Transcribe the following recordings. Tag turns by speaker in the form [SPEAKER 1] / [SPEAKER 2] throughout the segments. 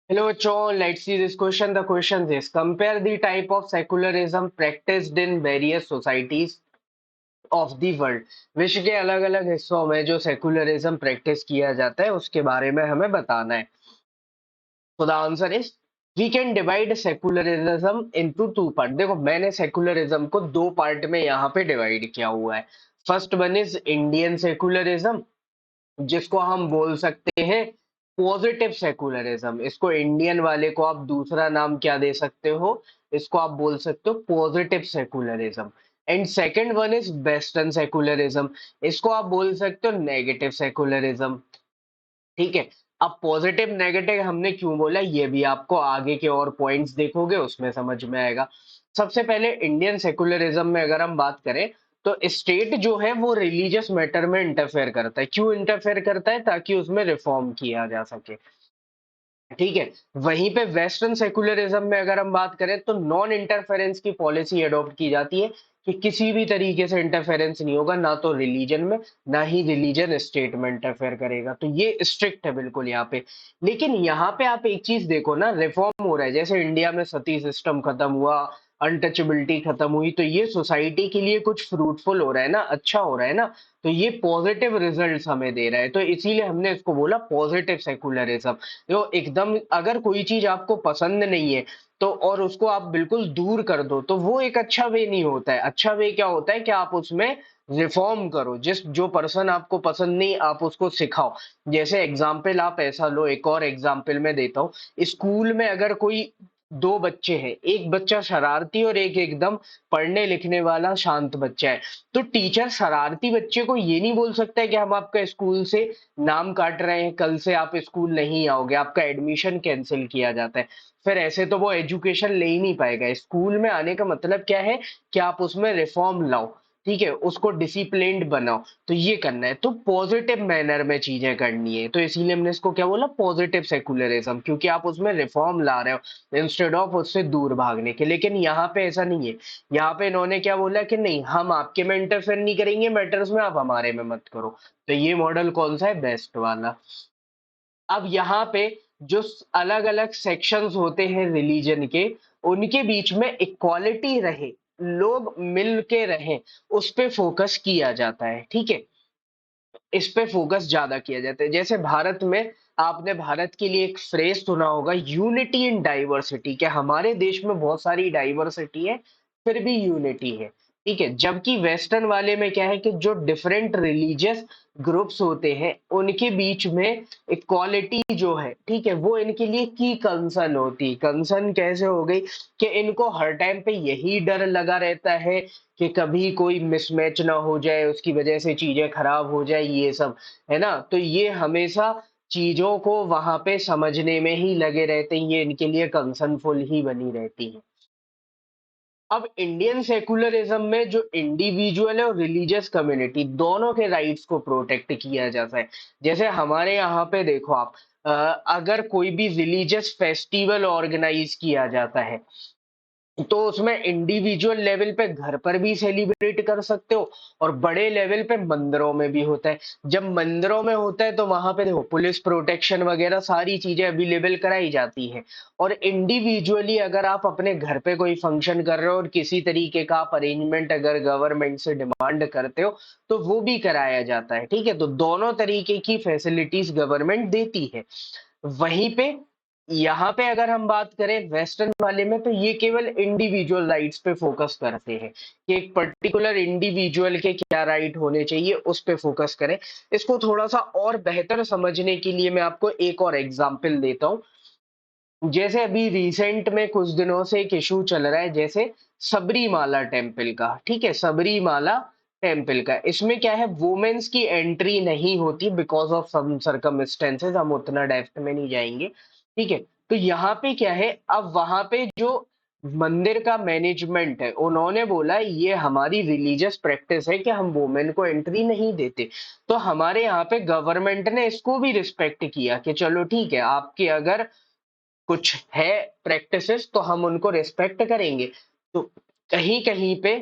[SPEAKER 1] Hello, John. Let's see this question. The question is compare the type of secularism practiced in various societies of the world. विश्व के अलग अलग हिस्सों में जो सेकुलरिज्म प्रैक्टिस किया जाता है उसके बारे में हमें बताना है. So the answer is we can divide secularism into two part. देखो मैंने सेकुलरिज्म को दो पार्ट में यहाँ पे डिवाइड किया हुआ है. First one is Indian secularism, जिसको हम बोल सकते हैं पॉजिटिव सेकुलरिज्म. इसको इंडियन वाले को आप दूसरा नाम क्या दे सकते हो? इसको आप बोल सकते हो positive secularism. And second one is western secularism. इसको आप बोल सकते हो नेगेटिव सेकुलरिज्म. ठीक है. अब पॉजिटिव नेगेटिव हमने क्यों बोला ये भी आपको आगे के और पॉइंट्स देखोगे उसमें समझ में आएगा. सबसे पहले इंडियन सेकुलरिज्म में अगर हम बात करें तो स्टेट जो है वो रिलीजियस मैटर में इंटरफेयर करता है. क्यों इंटरफेयर करता है? ताकि उसमें रिफॉर्म किया जा सके. ठीक है. वहीं पे वेस्टर्न सेकुलरिज्म में अगर हम बात करें तो नॉन इंटरफेरेंस की पॉलिसी अडॉप्ट की जाती है कि किसी भी तरीके से इंटरफेरेंस नहीं होगा, ना तो रिलीजन में, ना ही रिलीजन स्टेट में इंटरफेयर करेगा. तो ये स्ट्रिक्ट है बिल्कुल यहाँ पे. लेकिन यहाँ पे आप एक चीज देखो ना, रिफॉर्म हो रहा है. जैसे इंडिया में सती सिस्टम खत्म हुआ, अनटचेबिलिटी खत्म हुई, तो ये सोसाइटी के लिए कुछ फ्रूटफुल हो रहा है ना, अच्छा हो रहा है ना. तो ये पॉजिटिव रिजल्ट्स हमें दे रहा है, तो इसीलिए हमने इसको बोला पॉजिटिव सेकुलरिज्म. जो एकदम अगर कोई चीज आपको पसंद नहीं है तो और उसको आप बिल्कुल दूर कर दो तो वो एक अच्छा वे नहीं होता है. अच्छा वे क्या होता है कि आप उसमें रिफॉर्म करो. जिस जो पर्सन आपको पसंद नहीं आप उसको सिखाओ. जैसे एग्जाम्पल आप ऐसा लो, एक और एग्जाम्पल मैं देता हूँ. स्कूल में अगर कोई दो बच्चे हैं, एक बच्चा शरारती और एक एकदम पढ़ने लिखने वाला शांत बच्चा है, तो टीचर शरारती बच्चे को ये नहीं बोल सकता है कि हम आपका स्कूल से नाम काट रहे हैं, कल से आप स्कूल नहीं आओगे, आपका एडमिशन कैंसिल किया जाता है. फिर ऐसे तो वो एजुकेशन ले ही नहीं पाएगा. स्कूल में आने का मतलब क्या है कि आप उसमें रिफॉर्म लाओ. ठीक है, उसको डिसिप्लिन्ड बनाओ. तो ये करना है, तो पॉजिटिव मैनर में चीजें करनी है. तो इसीलिए हमने इसको क्या बोला, पॉजिटिव सेकुलरिज्म, क्योंकि आप उसमें रिफॉर्म ला रहे हो इंस्टेड ऑफ उससे दूर भागने के. लेकिन यहाँ पे ऐसा नहीं है. यहाँ पे इन्होंने क्या बोला कि नहीं, हम आपके में इंटरफेयर नहीं करेंगे मैटर्स में, आप हमारे में मत करो. तो ये मॉडल कौन सा है? बेस्ट वाला. अब यहाँ पे जो अलग अलग सेक्शंस होते हैं रिलीजन के, उनके बीच में इक्वालिटी रहे, लोग मिल के रहें, उस पे फोकस किया जाता है. ठीक है, इस पे फोकस ज्यादा किया जाता है. जैसे भारत में आपने भारत के लिए एक फ्रेज सुना होगा, यूनिटी इन डाइवर्सिटी. क्या हमारे देश में बहुत सारी डाइवर्सिटी है, फिर भी यूनिटी है. ठीक है. जबकि वेस्टर्न वाले में क्या है कि जो डिफरेंट रिलीजियस ग्रुप्स होते हैं उनके बीच में इक्वालिटी जो है, ठीक है, वो इनके लिए की कंसर्न होती है. कंसर्न कैसे हो गई कि इनको हर टाइम पे यही डर लगा रहता है कि कभी कोई मिसमैच ना हो जाए, उसकी वजह से चीजें खराब हो जाए, ये सब है ना. तो ये हमेशा चीजों को वहां पे समझने में ही लगे रहते हैं. ये इनके लिए कंसर्नफुल ही बनी रहती है. अब इंडियन सेकुलरिज्म में जो इंडिविजुअल है और रिलीजियस कम्युनिटी दोनों के राइट्स को प्रोटेक्ट किया जाता है. जैसे हमारे यहाँ पे देखो आप, अगर कोई भी रिलीजियस फेस्टिवल ऑर्गेनाइज किया जाता है तो उसमें इंडिविजुअल लेवल पे घर पर भी सेलिब्रेट कर सकते हो और बड़े लेवल पे मंदिरों में भी होता है. जब मंदिरों में होता है तो वहां पे देखो पुलिस प्रोटेक्शन वगैरह सारी चीजें अवेलेबल कराई जाती हैं. और इंडिविजुअली अगर आप अपने घर पे कोई फंक्शन कर रहे हो और किसी तरीके का आप अरेंजमेंट अगर गवर्नमेंट से डिमांड करते हो तो वो भी कराया जाता है. ठीक है, तो दोनों तरीके की फैसिलिटीज गवर्नमेंट देती है. वहीं पे यहाँ पे अगर हम बात करें वेस्टर्न वाले में तो ये केवल इंडिविजुअल राइट्स पे फोकस करते हैं कि एक पर्टिकुलर इंडिविजुअल के क्या राइट होने चाहिए उस पे फोकस करें. इसको थोड़ा सा और बेहतर समझने के लिए मैं आपको एक और एग्जांपल देता हूँ. जैसे अभी रिसेंट में कुछ दिनों से एक इशू चल रहा है, जैसे सबरीमाला टेम्पल का. ठीक है, सबरीमाला टेम्पल का इसमें क्या है, वुमेन्स की एंट्री नहीं होती बिकॉज ऑफ सम सर्कमस्टेंसेस. हम उतना डेप्थ में नहीं जाएंगे. ठीक है, तो यहाँ पे क्या है, अब वहां पे जो मंदिर का मैनेजमेंट है उन्होंने बोला ये हमारी रिलीजियस प्रैक्टिस है कि हम वुमेन को एंट्री नहीं देते. तो हमारे यहाँ पे गवर्नमेंट ने इसको भी रिस्पेक्ट किया कि चलो ठीक है, आपके अगर कुछ है प्रैक्टिसेस तो हम उनको रिस्पेक्ट करेंगे. तो कहीं कहीं पे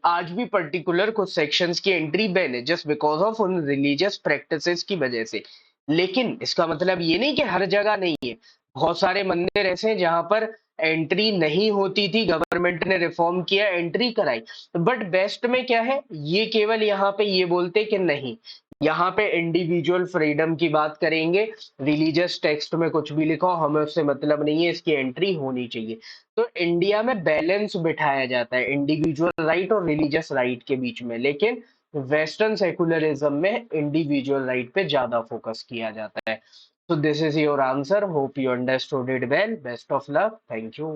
[SPEAKER 1] आज भी पर्टिकुलर कुछ सेक्शंस की एंट्री बैन है जस्ट बिकॉज ऑफ उन रिलीजियस प्रैक्टिसेस की वजह से. लेकिन इसका मतलब ये नहीं कि हर जगह नहीं है. बहुत सारे मंदिर ऐसे हैं जहां पर एंट्री नहीं होती थी, गवर्नमेंट ने रिफॉर्म किया, एंट्री कराई। बट बेस्ट में क्या है, ये केवल यहाँ पे ये बोलते कि नहीं, यहाँ पे इंडिविजुअल फ्रीडम की बात करेंगे, रिलीजियस टेक्स्ट में कुछ भी लिखो हमें उससे मतलब नहीं है, इसकी एंट्री होनी चाहिए। तो इंडिया में बैलेंस बिठाया जाता है इंडिविजुअल राइट और रिलीजियस राइट के बीच में, लेकिन वेस्टर्न सेकुलरिज्म में इंडिविजुअल राइट पे ज्यादा फोकस किया जाता है। So this is your answer. Hope you understood it well. Best of luck. Thank you.